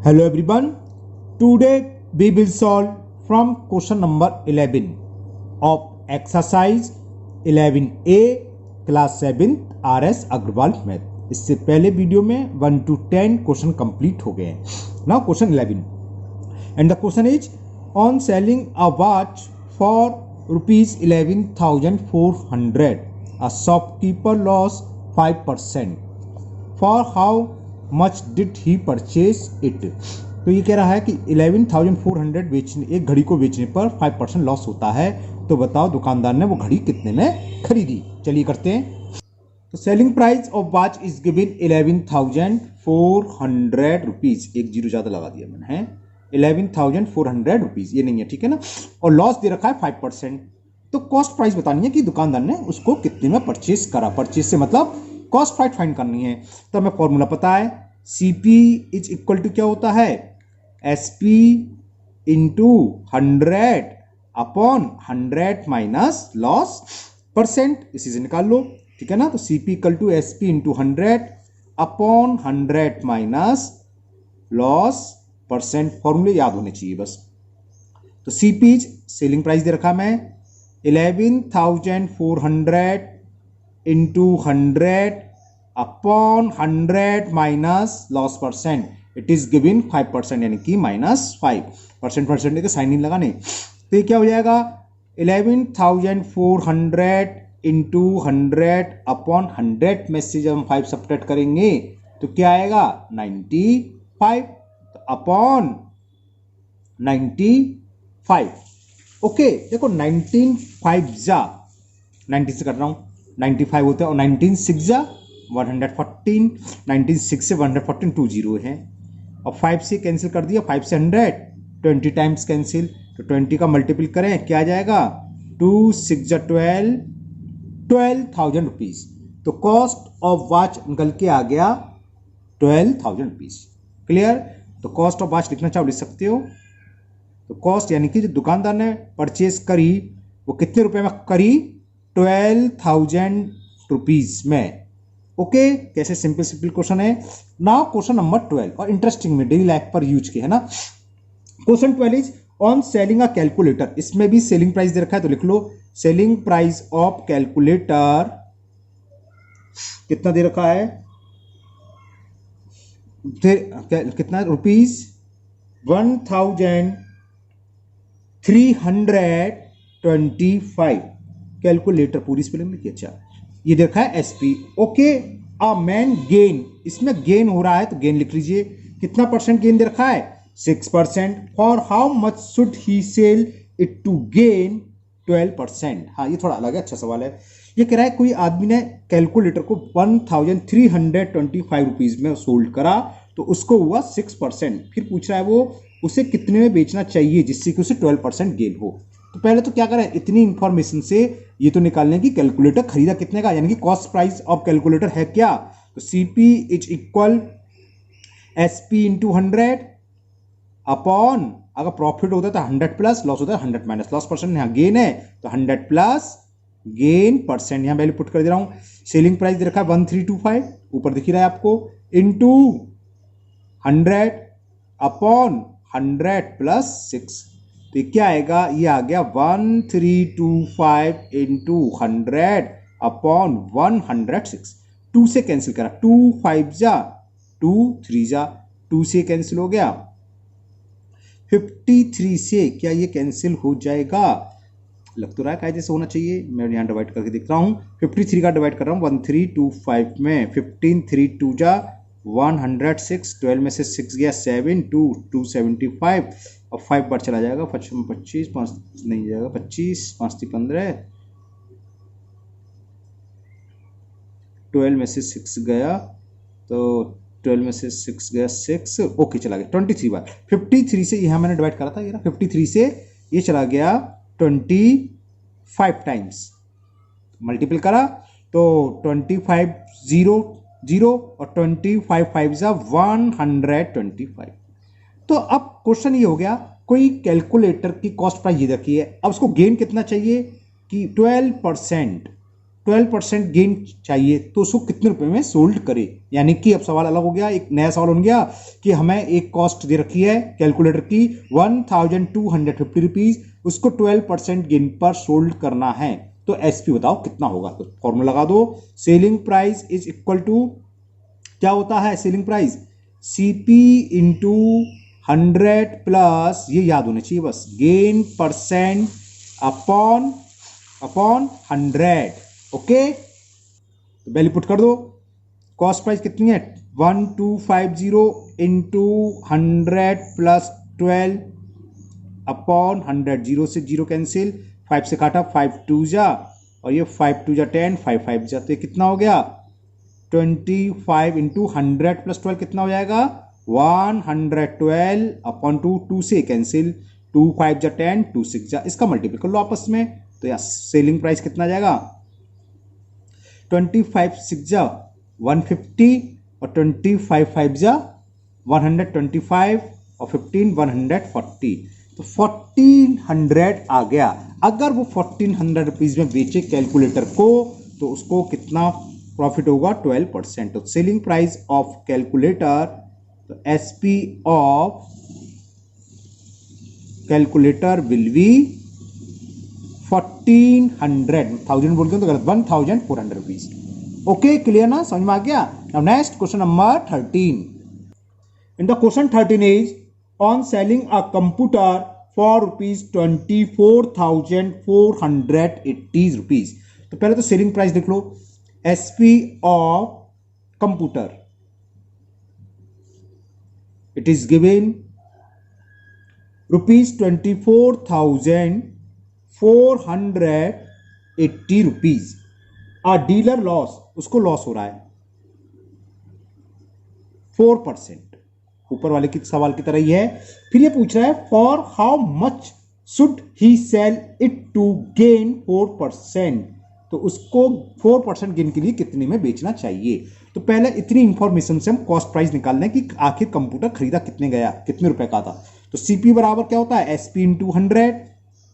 Hello everyone. Today we will solve from question number 11 of exercise 11A class 7 RS Agrawal Math. इससे पहले video में 1 to 10 question complete हो गए हैं. Now question 11 and the question is on selling a watch for rupees 11,400 a shopkeeper lost 5%. For how much did he purchase it. तो ये कह रहा है कि 11,400 बेचने एक घड़ी को बेचने पर 5% लॉस होता है. तो बताओ दुकानदार ने वो घड़ी कितने में खरीदी. चलिए करते हैं. तो selling price of watch is given 11,400 rupees. एक जीरो ज्यादा लगा दिया मैंने है 11,400 रुपीज. ये नहीं है ठीक है ना. और लॉस दे रखा है 5%. तो कॉस्ट प्राइस बतानी है कि दुकानदार ने उसको कितने में परचेज करा. परचेज से मतलब कॉस्ट प्राइस फाइंड करनी है. तो हमें फॉर्मूला पता है सीपी इज इक्वल टू क्या होता है SP into 100 upon 100 minus loss percent. इसी से निकाल लो ठीक है ना. तो CP equal to SP into 100 upon 100 minus loss percent. फॉर्मूले याद होने चाहिए बस. तो सीपी सेलिंग प्राइस दे रखा मैं 11,400 into 100 upon 100 minus loss percent. It is given 5% यानी कि -5%. परसेंट के साइन इन लगाने. तो ये क्या हो जाएगा 11,400 into 100 upon 100 में से जब हम 5 सब्ट्रैक्ट करेंगे तो क्या आएगा 95 अपॉन 95. ओके देखो 19 जा 90 से कर रहा हूं 95 होता है और 19 6 जा 114. 19 6 से 114 2 जीरो है और 5 से कैंसिल कर दिया. 5 से 100 20 टाइम्स कैंसिल. तो 20 का मल्टीपल करें क्या आ जाएगा 2 6 जा 12,000 रुपीज. तो कॉस्ट ऑफ वॉच निकल के आ गया 12,000 रुपीज. क्लियर. तो कॉस्ट ऑफ वॉच लिखना चाहो लिख सकते हो. तो कॉस्ट यानी कि जो दुकानदार ने परचेज करी वो कितने रुपए में करी 12,000 रुपीज में. ओके कैसे सिंपल क्वेश्चन है. नाउ क्वेश्चन नंबर 12 और इंटरेस्टिंग में डेली लाइफ पर यूज के है ना. Question 12 is on selling a calculator. इसमें भी सेलिंग प्राइस दे रखा है तो लिख लो सेलिंग प्राइस ऑफ कैलकुलेटर कितना दे रखा है कितना रुपीज 1,325. कैलकुलेटर पूरी स्पेलिंग लिखी. अच्छा ये देखा है SP. Okay a man gain. इसमें गेन हो रहा है तो गेन लिख लीजिए. कितना परसेंट गेन दे रखा है 6%. For how much should he sell it to gain 12%. हाँ ये थोड़ा अलग है. अच्छा सवाल है. ये कह रहा है कोई आदमी ने कैलकुलेटर को 1,325 रुपीज में सोल्ड करा तो उसको हुआ 6%. फिर पूछ रहा है वो उसे कितने में बेचना चाहिए जिससे कि उसे 12% गेन हो. तो पहले तो क्या करें इतनी इंफॉर्मेशन से ये तो निकालने की कैलकुलेटर खरीदा कितने का यानी कि कॉस्ट प्राइस ऑफ कैलकुलेटर है क्या. तो CP is equal SP into 100 upon अगर प्रॉफिट होता है तो 100 प्लस लॉस होता है 100 माइनस लॉस परसेंट. यहाँ गेन है तो 100 प्लस गेन परसेंट. यहाँ वैल्यू पुट कर दे रहा हूं. सेलिंग प्राइस दे रखा है 1,325 ऊपर दिख रहा है आपको इंटू 100 अपॉन 100 प्लस 6. तो क्या आएगा ये आ गया 1,325 इंटू 100 अपॉन 106. 2 से कैंसिल करा 2 5 जा 2 3 जा 2 से कैंसिल हो गया. 53 से क्या ये कैंसिल हो जाएगा. लग तो रहा है कायदे से होना चाहिए. मैं यहाँ डिवाइड करके देख रहा हूँ. 53 का डिवाइड कर रहा हूँ 1,325 में. 15 3 2 जा 106. 12 में से 6 गया 7 2 275 और 5 बार चला जाएगा 25 5 नहीं जाएगा 25 5 15. 12 में से 6 गया तो 12 में से 6 गया 6. ओके चला गया 23 बार. 53 से यहाँ मैंने डिवाइड करा था ये 53 से ये चला गया 25 टाइम्स. मल्टीपल करा तो 25 0 0 और 25 5 जा 125. तो अब क्वेश्चन ये हो गया कोई कैलकुलेटर की कॉस्ट प्राइस ये रखी है. अब उसको गेन कितना चाहिए कि 12%. 12% गेन चाहिए तो उसको कितने रुपए में सोल्ड करे। यानी कि अब सवाल अलग हो गया, एक नया सवाल हो गया कि हमें एक कॉस्ट दे रखी है कैलकुलेटर की 1250 रुपीज, उसको 12% गेन पर सोल्ड करना है, तो एसपी बताओ कितना होगा। तो फॉर्मूला लगा दो, selling price is equal to, क्या होता है selling price, CP into 100 plus, ये याद होना चाहिए बस, गेन परसेंट अपॉन 100। ओके, तो वैल्यू पुट कर दो। कॉस्ट प्राइस कितनी है 1250 इंटू 100 प्लस 12 अपॉन 100, 0 से 0 कैंसिल, 5 से काटा, 5 2 जा, और ये 5 2 जा 10, 5 5 जा, तो ये कितना हो गया 25 इंटू 100 प्लस 12 कितना हो जाएगा 112 अपॉन 2, 2 से कैंसिल, 2 5 जा 10, 2 6 जा, इसका मल्टीपल कर लो आपस में, तो यार सेलिंग प्राइस कितना जाएगा 25 6 जा 150 और 25 5 जा 125 और 15 140, तो 1400 आ गया। अगर वो 1400 रुपीज में बेचे कैलकुलेटर को तो उसको कितना प्रॉफिट होगा 12%। तो सेलिंग प्राइस ऑफ कैलकुलेटर, तो SP of calculator will be 1400, 1000 बोल के तो गलत, 1400 रुपीज। ओके, क्लियर ना, समझ में आ गया। Now next question number 13। In the question 13 is on selling a computer for rupees 24,480 rupees. तो पहले तो सेलिंग प्राइस देख लो, SP of computer, it is given rupees 24,480 rupees. A dealer loss, उसको लॉस हो रहा है 4%, ऊपर वाले की सवाल की तरह ही है। फिर ये पूछ रहा है for how much should he sell it to gain 4%, तो उसको 4% गेन के लिए कितने में बेचना चाहिए। तो पहले इतनी इंफॉर्मेशन से हम कॉस्ट प्राइस निकालना है कि आखिर कंप्यूटर खरीदा कितने गया, कितने रुपए का था। तो सीपी बराबर क्या होता है एसपी इंटू 100,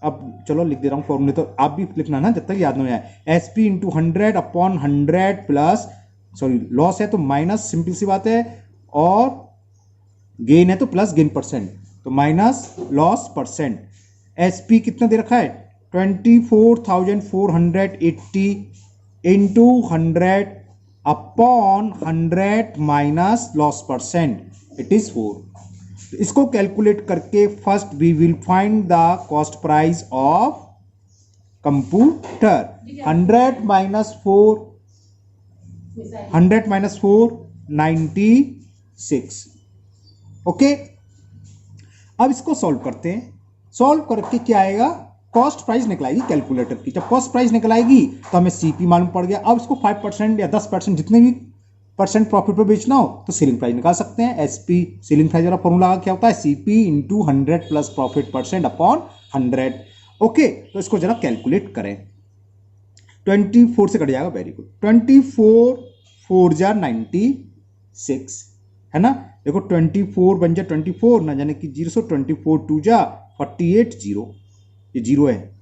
अब चलो लिख दे रहा हूं फॉर्मूले, तो आप भी लिखना ना जब तक याद नहीं आए, SP into 100 upon 100 plus, sorry loss है तो माइनस, सिंपल सी बात है, और गेन है तो प्लस गेन परसेंट, तो माइनस लॉस परसेंट। एसपी कितना दे रखा है 24,480 into 100 upon 100 minus loss percent, it is 4। इसको कैलकुलेट करके first we will find the cost price of computer. 100 minus 4, 96। Okay, अब इसको सॉल्व करते हैं। सॉल्व करके क्या आएगा, कॉस्ट प्राइस निकलाएगी कैलकुलेटर की। जब कॉस्ट प्राइस निकलाएगी तो हमें सीपी मालूम पड़ गया। अब इसको 5% या 10% जितने भी परसेंट प्रॉफिट पे बेचना हो तो सेलिंग प्राइस निकाल सकते हैं। एसपी सेलिंग प्राइस वाला फॉर्मूला क्या होता है, CP into 100 plus profit percent upon 100। Okay, तो इसको जरा कैलकुलेट करें। 24 से कट जाएगा, वेरी गुड। 24 4 जा 96 है ना। देखो 24 बन जा 24 ना जाने की 0, 24 2 जा 48, 0 ये 0 है।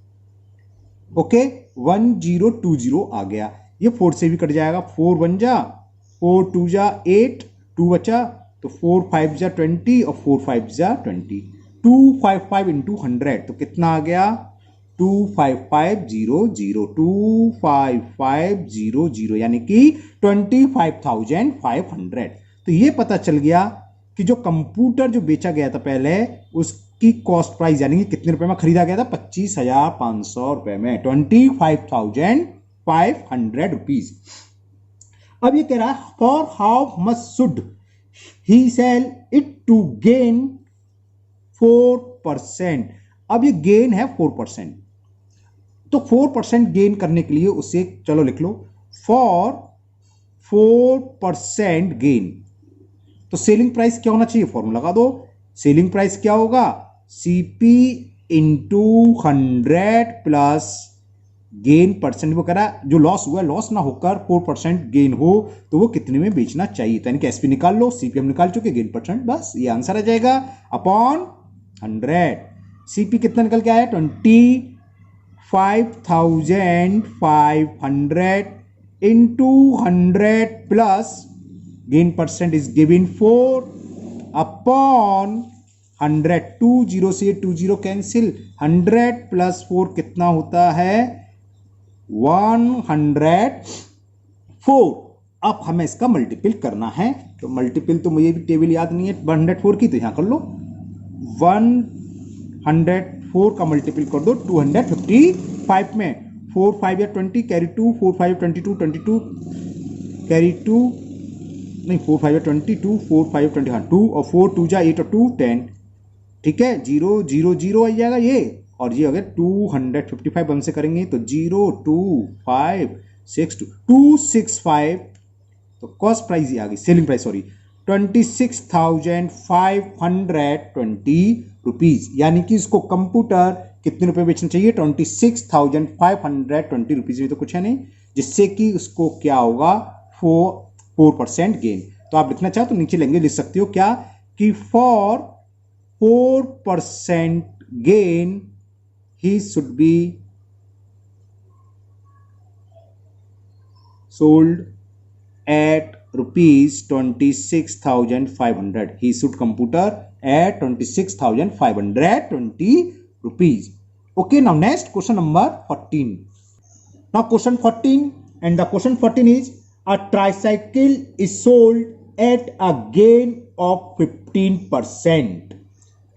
ओके, 1020 आ गया। ये 4 से भी कट जाएगा, 4 बन जा 4 2 जा 8, 2 बचा, तो 4 5 जा 20 और 4 5 जा 20, 255 इंटू 100 तो कितना आ गया 25500, 25500 यानी कि 25,500। तो ये पता चल गया कि जो कंप्यूटर जो बेचा गया था पहले उसकी कॉस्ट प्राइस यानी कि कितने रुपए में खरीदा गया था 25,500 रुपए में, 25,500 रुपीज। अब ये कह रहा है for how much should he sell it to gain 4%। अब ये गेन है 4%, तो 4% गेन करने के लिए उसे चलो लिख लो फॉर 4% गेन। तो सेलिंग प्राइस क्या होना चाहिए, फॉर्मूला लगा दो। सेलिंग प्राइस क्या होगा, CP into 100 plus gain percent. वो कह रहा है जो लॉस हुआ लॉस ना होकर 4% गेन हो तो वो कितने में बेचना चाहिए। तो यानी कि एसपी निकाल लो, सीपी हम निकाल चुके, गेन परसेंट, बस ये आंसर आ जाएगा अपॉन 100। सीपी कितना निकल के आया 5500 into 100 plus gain percent is given 4 upon 100. 20 से 20 कैंसिल, 100 प्लस 4 कितना होता है 104. अब हमें इसका मल्टीपल करना है, तो मल्टीपल तो मुझे भी टेबल याद नहीं है 104 की, तो यहां कर लो 104 का मल्टीपल कर दो 255 में. 4 5 या 20 कैरी 2, 4 5 22 22 कैरी 2 नहीं 4 5 22 4 5 20 हाँ 2 और 4 2 जा 8 और 2 10. ठीक है 0 0 0 आ जाएगा ये, और ये अगर 255 1 से करेंगे तो 0 2 5 6 265. तो कॉस्ट प्राइस ये आ गई, सेलिंग प्राइस सॉरी 26,520 रुपीज. यानी कि इसको कंप्यूटर कितने रुपए बेचना चाहिए 26,520 रुपीज में, तो कुछ है नहीं, जिससे कि उसको क्या होगा 4% गेन. तो आप लिखना चाहो तो नीचे लैंग्वेज लिख सकते हो क्या कि for 4% gain he should be sold at rupees 26,500. He should computer at 26,520 rupees. Okay, now next question number 14. Now question 14, and the question 14 is a tricycle is sold at a gain of 15%.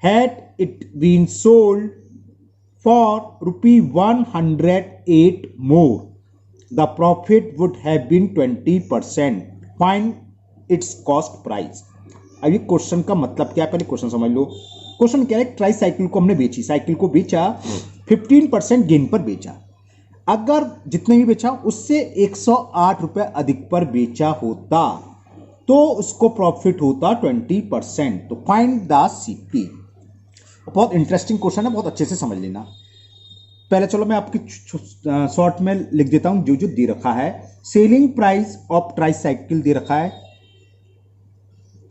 Had it been sold for rupee 108 more, the profit would have been 20%. Find its cost price. अब ये question का मतलब क्या है, पहले question समझ लो. Question क्या है, ट्राई साइकिल को हमने बेची, साइकिल को बेचा 15% गेन पर बेचा. अगर जितने भी बेचा उससे 108 रुपए अधिक पर बेचा होता तो उसको प्रॉफिट होता 20%. तो फाइंड द सीपी. बहुत इंटरेस्टिंग क्वेश्चन है, बहुत अच्छे से समझ लेना. पहले चलो मैं आपकी शॉर्ट में लिख देता हूं जो जो दे रखा है. सेलिंग प्राइस ऑफ ट्राईसाइकिल दे रखा है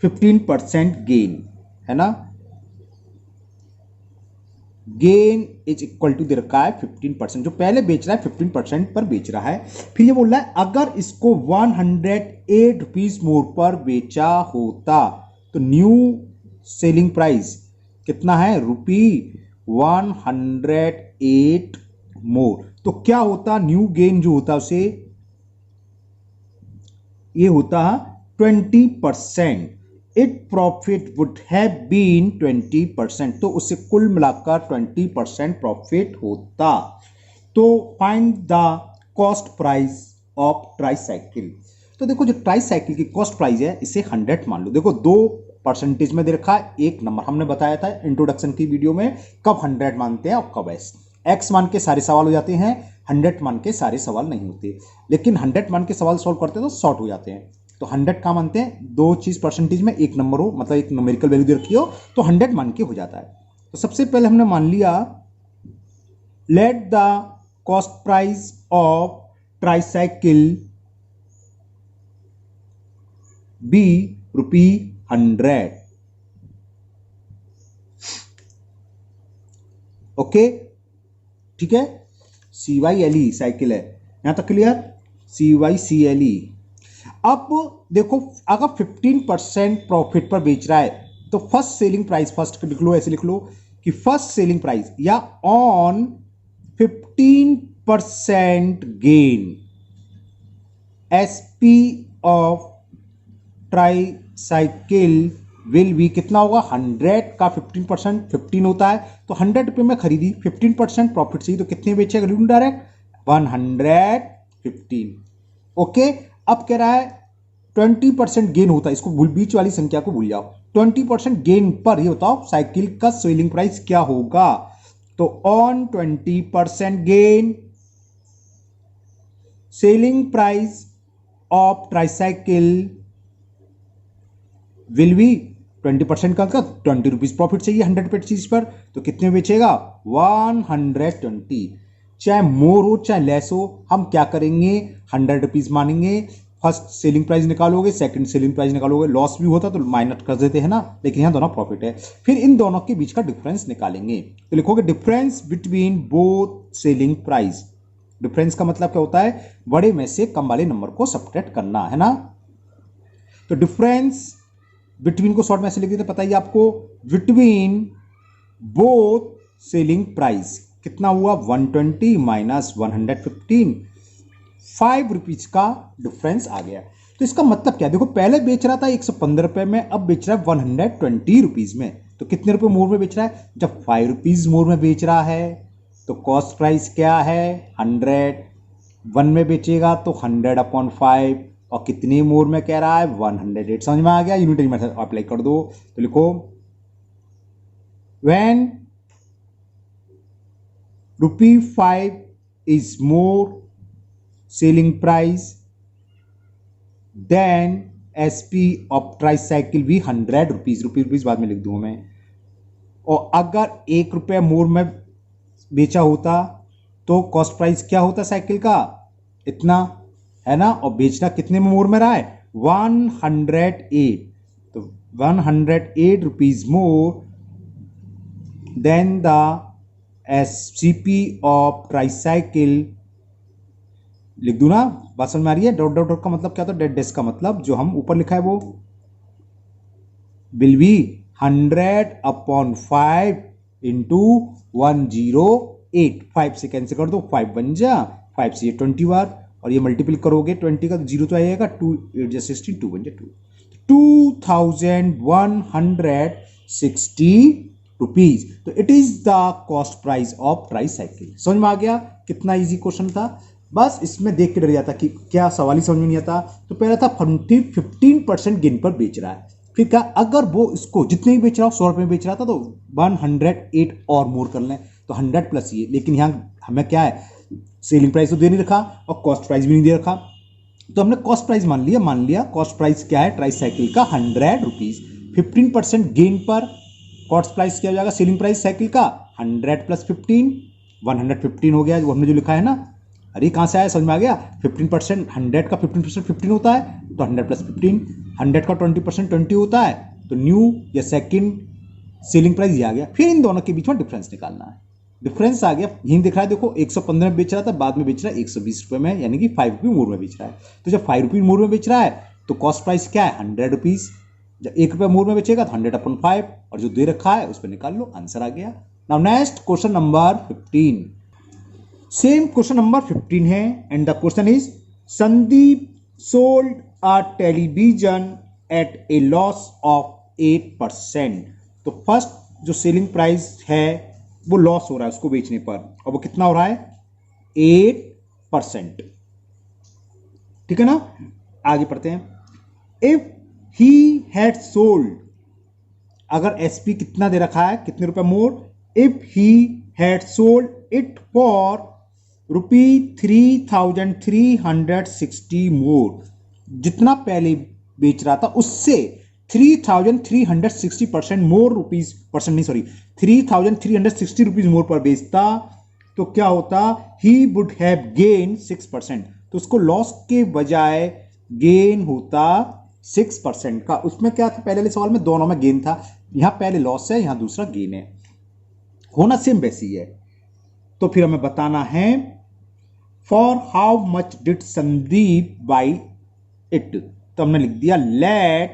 15% गेन, है ना. गेन इज इक्वल टू दे रखा है 15%. जो पहले बेच रहा है 15% पर बेच रहा है. फिर ये बोल रहा है अगर इसको 108 रुपीज मोर पर बेचा होता तो न्यू सेलिंग प्राइस कितना है ₹108 मोर. तो क्या होता न्यू गेन जो होता उसे ये होता 20%. It profit would have been 20%. तो उसे कुल मिलाकर 20% प्रॉफिट होता. तो find the cost price of tricycle. तो देखो जो ट्राईसाइकिल की कॉस्ट प्राइस है इसे 100 मान लो. देखो 2% में दे रखा है, एक नंबर हमने बताया था इंट्रोडक्शन की वीडियो में कब 100 मानते हैं और कब एक्स मान के सारे सवाल हो जाते हैं, 100 मान के सारे सवाल नहीं होते. लेकिन 100 मान के सवाल सॉल्व करते हैं तो शॉर्ट हो जाते हैं. तो 100 का मानते हैं, दो चीज परसेंटेज में एक नंबर हो, मतलब एक न्यूमेरिकल वैल्यू दे रखी हो तो 100 मान के हो जाता है. तो सबसे पहले हमने मान लिया let the cost price of tricycle be ₹100. Okay ठीक है. CYLE साइकिल है, यहां तक क्लियर. CYCLE. अब देखो अगर 15% प्रॉफिट पर बेच रहा है तो फर्स्ट सेलिंग प्राइस, फर्स्ट लिख लो, ऐसे लिख लो कि फर्स्ट सेलिंग प्राइस या on 15% gain SP of tricycle will be कितना होगा 100 का 15% 15 होता है. तो 100 रुपए में खरीदी, 15% प्रॉफिट चाहिए तो कितने बेचेगा डायरेक्ट 115. ओके. अब कह रहा है 20% गेन होता है, इसको भूल, बीच वाली संख्या को भूल जाओ. 20% गेन पर ये बताओ साइकिल का सेलिंग प्राइस क्या होगा. तो on 20% gain selling price of tricycle will be 20% का 20 रुपीज प्रॉफिट चाहिए 100 पे चीज पर, तो कितने बेचेगा 120. चाहे मोर हो चाहे लेस हो, हम क्या करेंगे 100 रुपीज मानेंगे. फर्स्ट सेलिंग प्राइस निकालोगे, सेकंड सेलिंग प्राइस निकालोगे, लॉस भी होता तो माइनस कर देते हैं ना, लेकिन यहाँ दोनों प्रॉफिट है। फिर इन दोनों के बीच का डिफरेंस निकालेंगे, तो लिखोगे difference between both selling price. Difference का मतलब क्या होता है, बड़े में से कम वाले नंबर को सब्ट्रैक्ट करना है ना। तो डिफरेंस बिटवीन को शॉर्ट में ऐसे लिख देते, पता ही आपको, बिटवीन बोथ सेलिंग प्राइस कितना हुआ 120 माइनस 115, 5 रुपीज का डिफरेंस आ गया। तो इसका मतलब क्या, देखो पहले बेच रहा था 115 रुपए में, अब बेच रहा है 120 रुपीज में। तो कितने रुपए मोर में बेच रहा है, जब 5 रुपीज मोर में बेच रहा है तो कॉस्ट प्राइस क्या है 100, 1 में बेचेगा तो 100/5, और कितनी मोर में कह रहा है 108। समझ में आ गया, यूनिटरी मेथड अप्लाई कर दो। तो लिखो when ₹5 is more selling price then SP of tricycle भी 100 रुपीज, रुपीज बाद में लिख दूंगा मैं। और अगर ₹1 मोर में बेचा होता तो कॉस्ट प्राइस क्या होता साइकिल का, इतना है ना, और बेचना कितने में मोर में रहा है 108, तो 108 rupees more than the SCP of tricycle, लिख दूं ना, बात समझ में आ रही है। डॉट डॉट डॉट का मतलब क्या होता है, डेट डेस का मतलब जो हम ऊपर लिखा है वो विल बी 100/5 इंटू 108, 5 से कैंसिल कर दो, 5 बन जा, 5 से ये 20 बार, और ये मल्टीपल करोगे 20 का तो 0 तो आएगा, 2 8 जा 16, 2 बन जा 2, 2160 रुपीज। तो it is the cost price of tricycle. समझ में आ गया कितना इजी क्वेश्चन था। बस इसमें देख के डर जाता कि क्या सवाल ही समझ में नहीं आता। तो पहला था 15% गेन पर बेच रहा है, फिर क्या अगर वो इसको जितने ही बेच रहा हो 100 रुपये में बेच रहा था तो 108 और मोर कर लें, तो 100 प्लस ये, लेकिन यहाँ हमें क्या है सेलिंग प्राइस तो दे नहीं रखा और कॉस्ट प्राइस भी नहीं दे रखा, तो हमने कॉस्ट प्राइस मान लिया कॉस्ट प्राइस क्या है ट्राईसाइकिल का 100 रुपीज। 15% गेन पर कॉस्ट प्राइस क्या हो जाएगा सेलिंग प्राइस साइकिल का 100 प्लस 15, 115 हो गया, वो हमने जो लिखा है ना। अरे कहाँ से आया, समझ में आ गया। 15% 100 का 15% 15 होता है, तो 100 प्लस 15, 100 का 20% 20 होता है, तो न्यू या सेकंड सेलिंग प्राइस ये आ गया। फिर इन दोनों के बीच में डिफरेंस निकालना है। डिफरेंस आ गया, यही दिख रहा है, देखो 115 में बेच रहा था, बाद में बेच रहा है 120 रुपये में, यानी कि 5 रुपये मोर में बेच रहा है। तो जब 5 रुपये मोर में बेच रहा है तो कॉस्ट प्राइस क्या है 100 रुपीज। जब ₹1 मोर में बेचेगा तो 100/5, और जो दे रखा है उस पर निकाल लो, आंसर आ गया। Now next question number 15, same question number 15 है, and the question is Sandeep sold a television at a loss of 8%। तो फर्स्ट जो सेलिंग प्राइस है वो लॉस हो रहा है उसको बेचने पर, और वो कितना हो रहा है 8%। ठीक है ना, आगे पढ़ते हैं। इफ ही हैड सोल्ड, अगर एसपी कितना दे रखा है कितने रुपए more, if he had sold it for ₹3,360 more, जितना पहले बेच रहा था उससे 3,360% मोर रुपीज, परसेंट नहीं सॉरी 3,360 रुपीज मोर पर बेचता तो क्या होता, ही वुड हैव गेन 6%। तो उसको लॉस के बजाय गेन होता 6% का। उसमें क्या था पहले वाले सवाल में दोनों में गेन था, यहां पहले लॉस है यहां दूसरा गेन है, होना सेम वैसी है। तो फिर हमें बताना है for how much did Sandeep by it. तो हमने लिख दिया लेट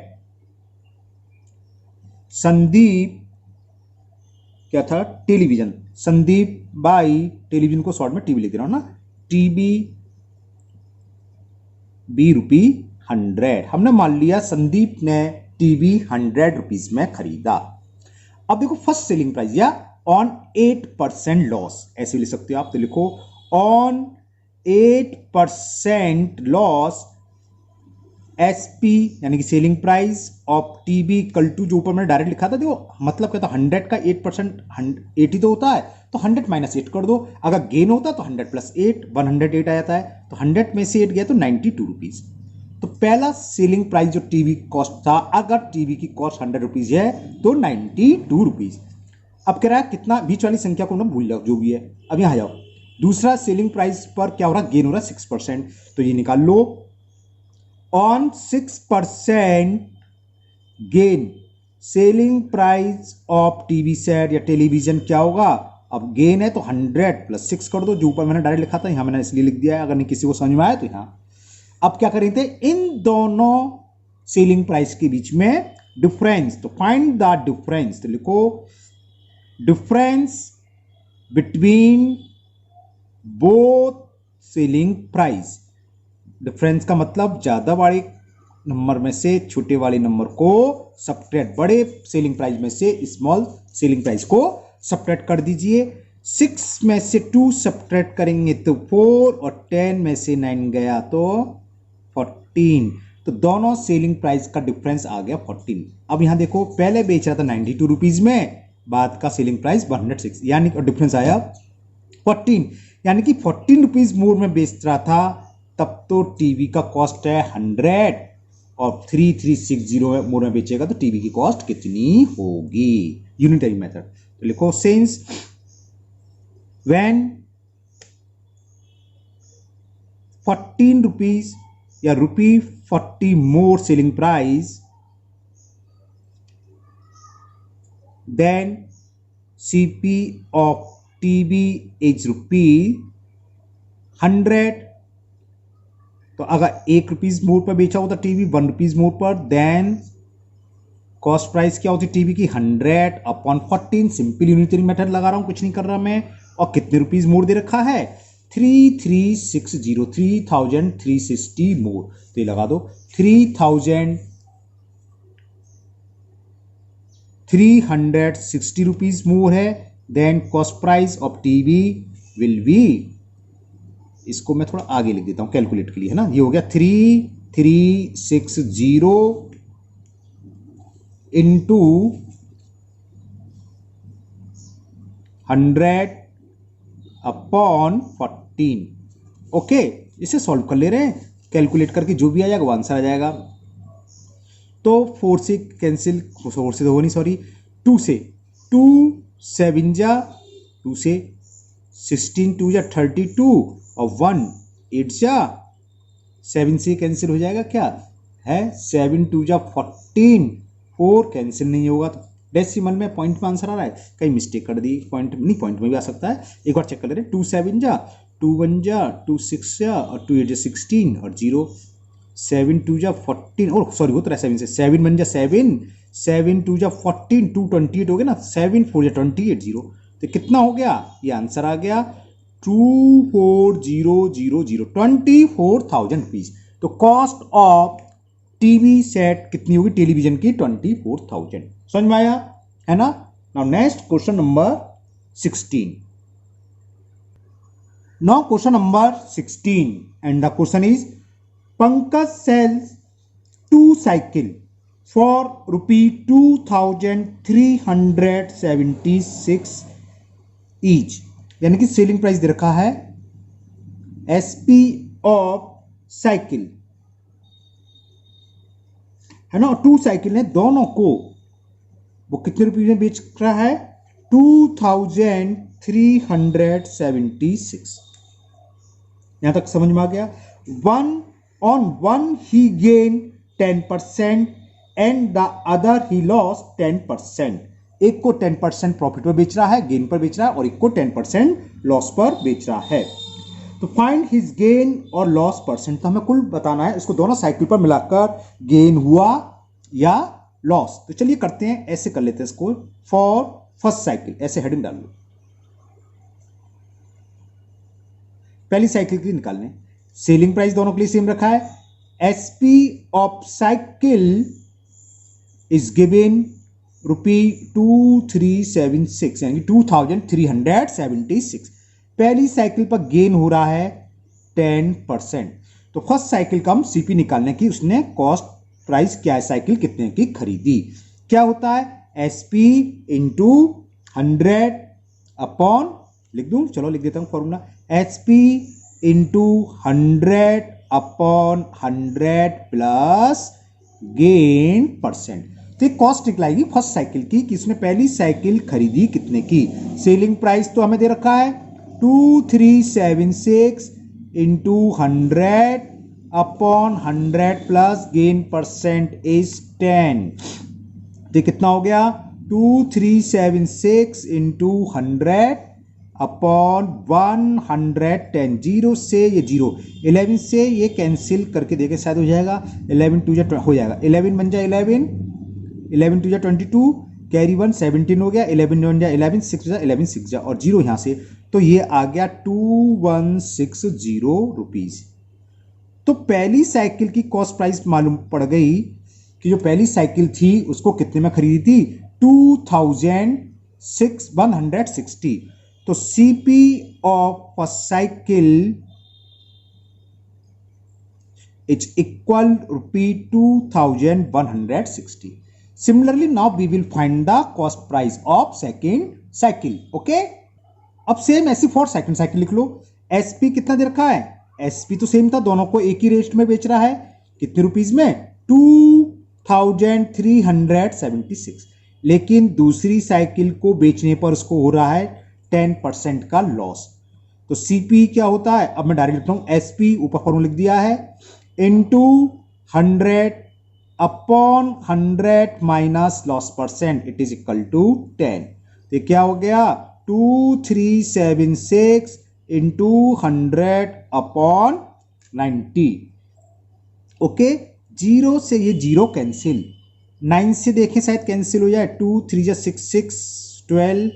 संदीप क्या था टेलीविजन, संदीप बाई टेलीविजन को शॉर्ट में टीवी लिख रहा हूं ना, टीवी ₹100। हमने मान लिया संदीप ने टीवी 100 रुपीज में खरीदा। अब देखो फर्स्ट सेलिंग प्राइस या ऑन 8% लॉस, ऐसे लिख सकते हो आप। तो लिखो ऑन 8% लॉस एसपी यानी कि selling price of TV equal to, जो ऊपर मैंने डायरेक्ट लिखा था देखो मतलब क्या था 100 का 8% 80 तो होता है, तो 100 माइनस 8 कर दो। अगर गेन होता तो 100 प्लस 8 108 आ जाता है, तो 100 में से 8 गया तो 92 रुपीज। तो पहला सेलिंग प्राइस जो टीवी कॉस्ट था, अगर टीवी की कॉस्ट 100 रुपीज है तो 92 रुपीज। अब कह रहा है कितना, बीच वाली संख्या को ना भूल जाओ जो भी है। अब यहां जाओ, दूसरा सेलिंग प्राइस पर क्या हो रहा है गेन हो रहा है 6%, तो ये निकाल लो on 6% gain selling price of TV set या टेलीविजन क्या होगा? अब गेन है तो 100 प्लस 6 कर दो, जो ऊपर मैंने डायरेक्ट लिखा था यहां मैंने इसलिए लिख दिया है, अगर नहीं किसी को समझ में आया तो यहां। अब क्या करें थे, इन दोनों सेलिंग प्राइस के बीच में डिफरेंस, तो फाइंड द डिफरेंस, तो लिखो difference between both selling price. Difference का मतलब ज्यादा वाले नंबर में से छोटे वाले नंबर को सब्ट्रैक्ट, बड़े सेलिंग प्राइस में से स्मॉल सेलिंग प्राइस को सब्ट्रैक्ट कर दीजिए। 6 में से 2 सब्ट्रैक्ट करेंगे तो 4 और 10 में से 9 गया तो 14, तो दोनों सेलिंग प्राइस का डिफरेंस आ गया 14। अब यहां देखो पहले बेच रहा था 92 रुपीज में, बाद का सेलिंग प्राइस 106, यानी डिफरेंस आया 14, यानी कि 14 रुपीज मोर में बेच रहा था, तब तो टीवी का कॉस्ट है 100 और 3360 मोर में बेचेगा तो टीवी की कॉस्ट कितनी होगी? यूनिटरी मेथड, तो लिखो सिंस व्हेन 14 रुपीज या ₹40 more selling price than CP of TV is ₹100, तो अगर ₹1 मोर पर बेचा होता टीवी ₹1 मोर पर, देन कॉस्ट प्राइस क्या होती टीवी की 100 अपॉन 14, सिंपल यूनिटरी मेथड लगा रहा हूं, कुछ नहीं कर रहा मैं। और कितने रुपीज मोर दे रखा है? 3360 मोर, तो ये लगा दो 3,360 रुपीज मोर है, then cost price of TV will be, इसको मैं थोड़ा आगे लिख देता हूं कैलकुलेट के लिए, है ना। ये हो गया 3360 इंटू 100 अपॉन 14। ओके, इसे सॉल्व कर ले रहे हैं, कैलकुलेट करके जो भी आ जाएगा वो आंसर आ जाएगा। तो 4 से कैंसिल, 4 से तो हो नहीं, सॉरी 2 से, 2 7 जा 2 से 16 2 जा 32 और 1 8 जा 7 से कैंसिल हो जाएगा, क्या है 7 2 जा 14, 4 कैंसिल नहीं होगा, तो डेसिमल में पॉइंट में आंसर आ रहा है, कहीं मिस्टेक कर दी, पॉइंट नहीं, पॉइंट में भी आ सकता है, एक बार चेक कर ले रहे। 2 7 जा 2 1 जा 2 6 जा और 2 8 जा 16 और 0, 7 2 जा 14, और सॉरी वो तो 7 से 7 1 जा 7 7 2 जा 14 2 28 हो गया ना, 7 4 जा 28 0, तो कितना हो गया? ये आंसर आ गया 24,000 24,000 रुपीज। तो कॉस्ट ऑफ टीवी सेट कितनी होगी टेलीविजन की? 24,000। समझ में आया है ना। Now next question number 16। Now question number 16 and the question is Pankaj sells 2 cycle for ₹2,376 each, यानी कि सेलिंग प्राइस दे रखा है SP ऑफ साइकिल, है ना। 2 साइकिल ने दोनों को वो कितने रुपये में बेच रहा है? 2,376। यहां तक समझ में आ गया। on one he gained 10% and the other he lost 10%। एक को 10% प्रॉफिट पर बेच रहा है, गेन पर बेच रहा है, और एक को 10% लॉस पर बेच रहा है। तो फाइंड हिज गेन और लॉस परसेंट, तो हमें कुल बताना है, इसको दोनों साइकिल पर मिलाकर गेन हुआ या लॉस। तो चलिए करते हैं, ऐसे कर लेते हैं इसको, फॉर फर्स्ट साइकिल, ऐसे हेडिंग डाल लो। पहली साइकिल के लिए निकालने, सेलिंग प्राइस दोनों के लिए सेम रखा है, SP of cycle is given ₹2376, यानी 2,376। पहली साइकिल पर गेन हो रहा है 10%। तो फर्स्ट साइकिल का हम CP निकालने की, उसने कॉस्ट प्राइस क्या है, साइकिल कितने की खरीदी, क्या होता है SP इंटू 100 अपॉन, लिख दूं, चलो लिख देता हूं formula, SP into 100 upon 100 plus gain percent. तो कॉस्ट निकलाएगी फर्स्ट साइकिल की कि इसने पहली साइकिल खरीदी कितने की। सेलिंग प्राइस तो हमें दे रखा है 2376 into 100 upon 100 plus gain percent is 10। तो कितना हो गया 2376 इंटू 100 अपॉन 110। जीरो से ये जीरो 11 से ये कैंसिल करके देखे शायद हो जाएगा। 11 टू जा हो जाएगा 11 बन जाए 11 टू जा 22 कैरी 1 17 हो गया 11 बन जाए 11 6 जा 11 6 जा और जीरो यहाँ से तो ये आ गया 2160 रुपीज। तो पहली साइकिल की कॉस्ट प्राइस मालूम पड़ गई कि जो पहली साइकिल थी उसको कितने में खरीदी थी 2160। तो CP of a cycle is equal ₹2160। Similarly, now we will find the cost price of second cycle. Okay? अब सेम ऐसी फॉर सेकंड साइकिल लिख लो। एसपी कितना दे रखा है एसपी तो सेम था दोनों को एक ही रेट में बेच रहा है कितने रुपीज में 2376। लेकिन दूसरी साइकिल को बेचने पर उसको हो रहा है 10% का लॉस। तो सीपी क्या होता है अब मैं डायरेक्ट लिखता हूं एसपी ऊपर फॉर्मूला लिख दिया है into 100 upon 100 minus loss percent it is equal to 10। तो क्या हो गया 2376 इंटू 100 अपॉन 90। ओके जीरो से ये जीरो कैंसिल 9 से देखें शायद कैंसिल हो जाए 2 3 जा 6 6 12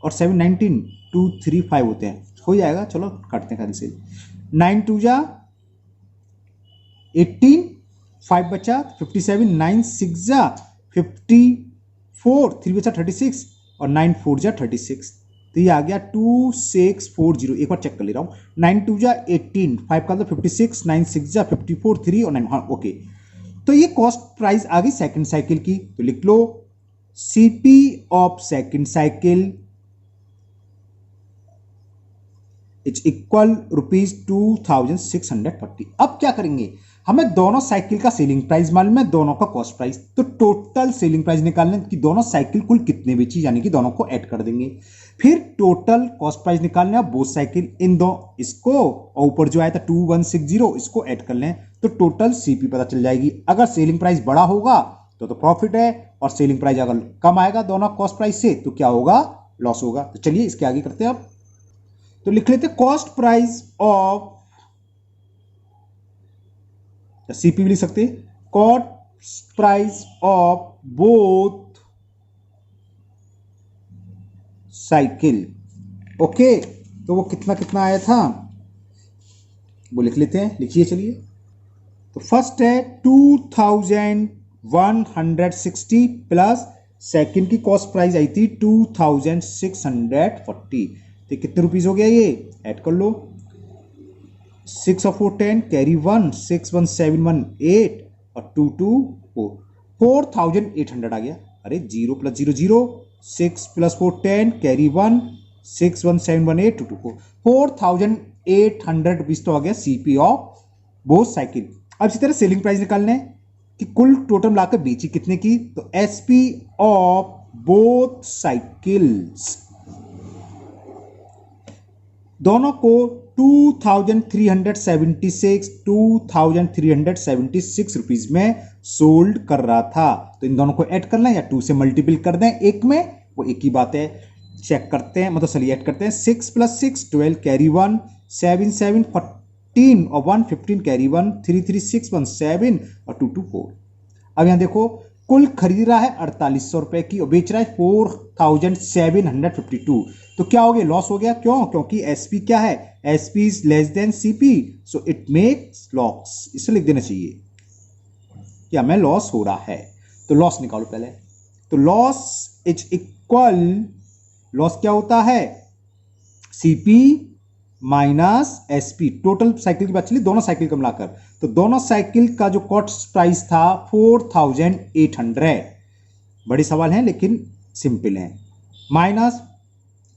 और 7 19 2 3 5 होते हैं हो जाएगा चलो काटते हैं कैंसिल 9 2 जा 18 5 बचा 57 9 6 जा 54 3 बचा 36 और 9 4 जा 36। तो ये आ गया 2640। एक बार चेक कर ले रहा हूं 9 2 जा 18 5 का 56 9 6 जा 54 3 और 9 हाँ ओके। तो ये कॉस्ट प्राइस आ गई सेकंड साइकिल की। तो लिख लो CP of second cycle is equal ₹2640। अब क्या करेंगे हमें दोनों साइकिल का सेलिंग प्राइस मालूम है दोनों का कॉस्ट प्राइस। तो टोटल सेलिंग प्राइस निकालने कि दोनों साइकिल कुल कितने बेची यानी कि दोनों को ऐड कर देंगे। फिर टोटल कॉस्ट प्राइस निकालने अब बोथ साइकिल इन दो इसको और ऊपर जो आया था 2160 इसको ऐड कर लें तो टोटल सीपी पता चल जाएगी। अगर सेलिंग प्राइस बड़ा होगा तो प्रॉफिट है और सेलिंग प्राइस अगर कम आएगा दोनों कॉस्ट प्राइस से तो क्या होगा लॉस होगा। तो चलिए इसके आगे करते हैं अब। तो लिख लेते कॉस्ट प्राइस ऑफ सीपी भी लिख सकते हैं cost price of both cycle. Okay तो वो कितना कितना आया था वो लिख लेते हैं लिखिए चलिए। तो फर्स्ट है 2160 प्लस सेकंड की कॉस्ट प्राइस आई थी 2640। तो कितने रुपीस हो गया ये ऐड कर लो 6 और 4 10 कैरी 1 6 1 7 1 8 और 2 2 4 4800 आ गया। अरे 0 प्लस 0 0 6 प्लस 4 10 कैरी 1 6 1 7 1 8 2 2 4800 रुपीज तो आ गया सीपी ऑफ बोथ साइकिल। अब इसी तरह सेलिंग प्राइस निकालने कि कुल टोटल लाकर बेची कितने की। तो एसपी ऑफ बोथ साइकिल्स दोनों को 2376 रुपीज में सोल्ड कर रहा था। तो इन दोनों को ऐड कर लें या 2 से मल्टीपल कर दें एक में वो एक ही बात है। चेक करते हैं मतलब चलिए ऐड करते हैं 6 प्लस 6 12 कैरी 1 7 7 14 और 1 15 कैरी 1 3 3 6 1 7 और 2 2 4। अब यहां देखो कुल खरीद रहा है 4800 रुपए की और बेच रहा है 4752। तो क्या हो गया लॉस हो गया क्यों क्योंकि एसपी क्या है SP is less than CP so it makes loss. इसे लिख देना चाहिए कि हमें लॉस हो रहा है। तो लॉस निकालो पहले। तो लॉस इज इक्वल लॉस क्या होता है CP minus SP. Total cycle की बात चली दोनों साइकिल को मिलाकर। तो दोनों साइकिल का जो कॉस्ट प्राइस था 4800। बड़े सवाल हैं लेकिन सिंपल हैं। Minus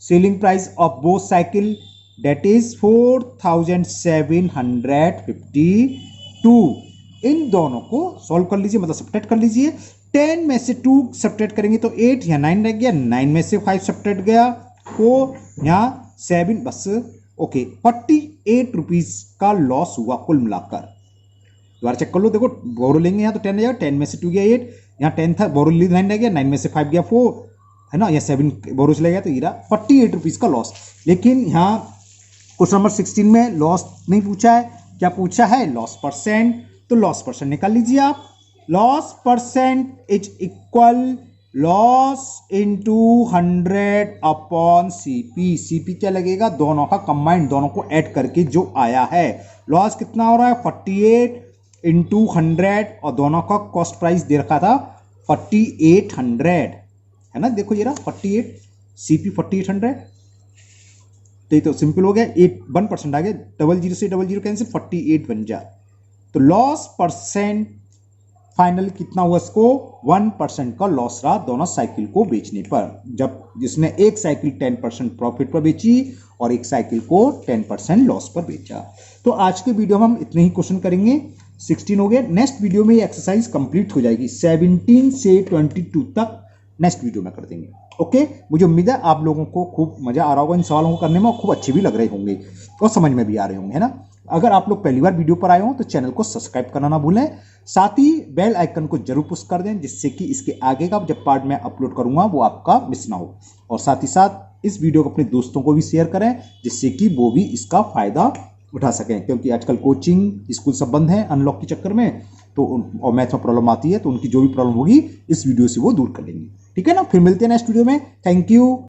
selling price of both cycle that is 4752। इन दोनों को सॉल्व कर लीजिए मतलब सब्ट्रैक्ट कर लीजिए। 10 में से 2 सब्ट्रैक्ट करेंगे तो 8 या 9 रह गया 9 में से 5 सब्ट्रैक्ट गया 4 यहाँ 7 बस ओके 48 रुपीज का लॉस हुआ कुल मिलाकर। दोबारा चेक कर लो, देखो बोरो लेंगे यहाँ तो 10 आ जाएगा, 10 में से 2 गया 8, यहाँ 10 था, बोरो ली 9 रह गया, 9 में से 5 गया 4, है ना, यहाँ 7 बोरो चला गया तो ये रहा 48 रुपीज़ का लॉस। लेकिन यहाँ क्वेश्चन नंबर 16 में लॉस नहीं पूछा है, क्या पूछा है, लॉस परसेंट। तो लॉस परसेंट निकाल लीजिए आप, loss percent is equal loss into 100 upon CP. CP क्या लगेगा, दोनों का कंबाइंड, दोनों को ऐड करके जो आया है। लॉस कितना हो रहा है 48 इंटू 100 और दोनों का कॉस्ट प्राइस दे रखा था 4800, है ना, देखो ये रहा 48, सीपी 4800, तो ये तो सिंपल हो गया, 1% आ गया, 00 से 00 कैंसिल, 48 बन जा। तो लॉस परसेंट फाइनल कितना हुआ, इसको 1% का लॉस रहा दोनों साइकिल को बेचने पर, जब जिसने एक साइकिल 10% प्रॉफिट पर बेची और एक साइकिल को 10% लॉस पर बेचा। तो आज के वीडियो में हम इतने ही क्वेश्चन करेंगे, 16 हो गए। नेक्स्ट वीडियो में ये एक्सरसाइज कंप्लीट हो जाएगी, 17 से 22 तक नेक्स्ट वीडियो में कर देंगे। ओके, मुझे उम्मीद है आप लोगों को खूब मजा आ रहा होगा इन सवालों को करने में, और खूब अच्छे भी लग रहे होंगे और समझ में भी आ रहे होंगे, है ना। अगर आप लोग पहली बार वीडियो पर आए हो तो चैनल को सब्सक्राइब करना ना भूलें, साथ ही बेल आइकन को जरूर पुश कर दें, जिससे कि इसके आगे का जब पार्ट मैं अपलोड करूंगा वो आपका मिस ना हो। और साथ ही साथ इस वीडियो को अपने दोस्तों को भी शेयर करें, जिससे कि वो भी इसका फायदा उठा सकें, क्योंकि आजकल कोचिंग स्कूल सब बंद है अनलॉक के चक्कर में, तो और मैथ में प्रॉब्लम आती है, तो उनकी जो भी प्रॉब्लम होगी इस वीडियो से वो दूर कर लेंगे। ठीक है ना, फिर मिलते हैं नेक्स्ट वीडियो में। Thank you.